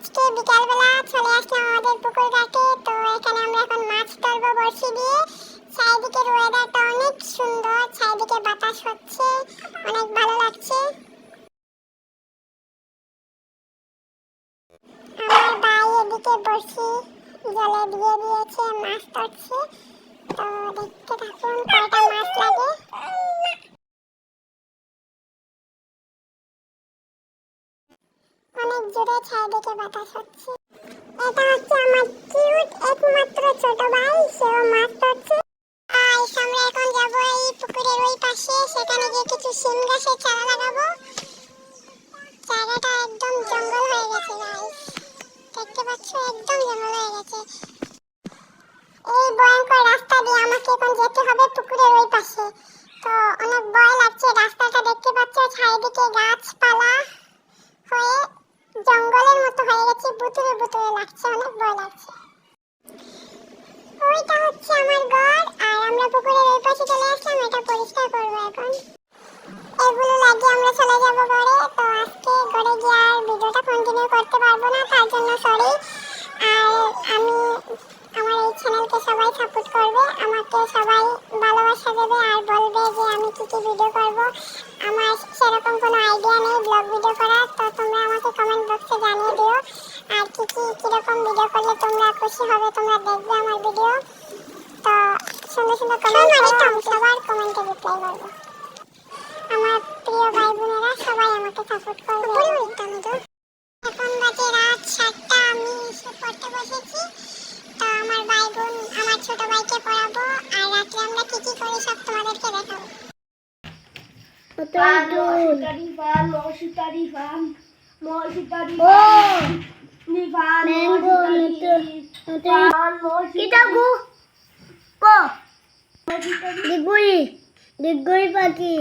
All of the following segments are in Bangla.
আজকে বিকালবেলা চলে আসলাম আমাদের পুকুর ঘাটে। তো এখানে আমরা এখন মাছ ধরবো বড়শি দিয়ে। চারিদিকের ওয়েদারটা অনেক সুন্দর, চারিদিকে বাতাস হচ্ছে, অনেক ভালো লাগছে। আমার ভাই এদিকে বড়শি জলে দিয়ে দিয়েছে, মাছ ধরছে। তো দেখতে থাকুন কয়টা মাছ লাগে। অনেক জোরে চারিদিকে বাতাস হচ্ছে। এটা হচ্ছে আমার কিউট একমাত্র ছোট ভাই, সেও মাছ ধরছে। আমরা এখন যাবো এই পুকুরের ওই পাশে, সেখানে গিয়ে কিছু শিম গাছের চারা লাগাবো। জায়গাটা একদম জঙ্গল হয়ে গেছে গাইস, দেখতে পাচ্ছ একদম জঙ্গল হয়ে গেছে। এই ভয়ঙ্কর রাস্তা দিয়ে আমাকে এখন যেতে হবে পুকুরের ওই পাশে। তো অনেক ভয় লাগছে, রাস্তাটা দেখতে পাচ্ছ চারিদিকে গাছপালা হয়ে জঙ্গলের মতো হয়ে গেছে, ভুতুড়ে ভুতুড়ে লাগছে, অনেক ভয় লাগছে। ওইটা হচ্ছে আমার ঘর, আর আমরা পুকুরের ওই পাশে চলে আসলাম, এটা পরিষ্কার করবো এখন। এগুলো লাগিয়ে আমরা চলে যাবো ঘরে। তো আজকে ঘরে গিয়ে আর ভিডিওটা কন্টিনিউ করতে পারবো না, তার জন্য সরি। আর আমি আমার এই চ্যানেলকে সবাই সাপোর্ট করবে, আমাকে সবাই ভালোবাসা দেবে আর বলবে যে আমি কি কি ভিডিও করব। আমার সেরকম কোনো আইডিয়া নেই ব্লগ ভিডিও করার, তো তোমরা আমাকে কমেন্ট বক্সে জানিয়ে দিও আর কিরকম ভিডিও করলে তোমরা খুশি হবে, তোমরা দেখবে আমার ভিডিও। তো সুন্দর সুন্দর কমেন্ট করো, আমি সবার কমেন্টে রিপ্লাই করবো। আমার প্রিয় ভাই বোনেরা সবাই আমাকে সাপোর্ট করবে। এখন বাজে রাত 7টা, আমি এসে পড়তে বসেছি। তো আমার ভাই বোন, আমার ছোট ভাইকে পড়াবো, আর রাতে আমরা কি কি করি সব তোমাদেরকে দেখাবো। ডিগবই পাখি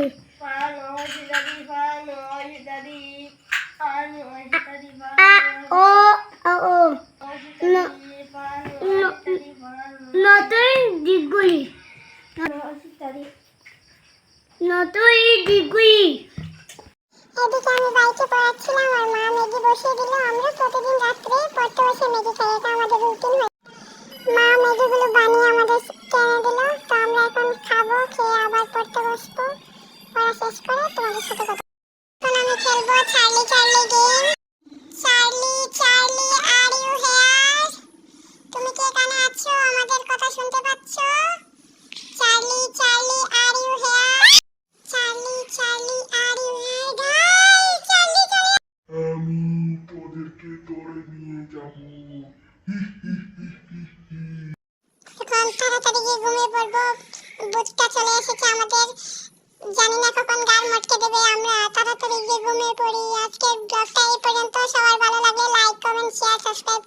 নতুন ডিগগুলি এদিকে আমি বাইকে পড়াচ্ছিলাম আর মা ম্যাগি বসিয়ে দিল। আমরা প্রতিদিন রাত্রে পড়তে বসে ম্যাগি খাই, এটা আমাদের রুটিন হয়। মা ম্যাগিগুলো বানিয়ে আমাদের কিনে দিল, তো আমরা এখন খাবো, খেয়ে আবার পড়তে বসবো। পড়া শেষ করে তোমাদের সাথে কথা। এখন আমি খেলবো Charlie Charlie game. Charlie Charlie are you here? তুমি কি এখানে আছো? আমাদের কথা শুনতে পাচ্ছ? Charlie Charlie are you here? Charlie Charlie are you here? Guys Charlie Charlie, আমি তোদেরকে ধরে নিয়ে যাব। এখন তাড়াতাড়ি গিয়ে ঘুমিয়ে পড়বো। ভূতটা চলে এসেছে আমাদের, জানি না কখন গাল মটকে দেবে। আমরা তাড়াতাড়ি গিয়ে ঘুমিয়ে পড়ি। আজকের ব্লগটা এই পর্যন্ত। সবার ভালো লাগলে লাইক কমেন্ট শেয়ার সাবস্ক্রাইব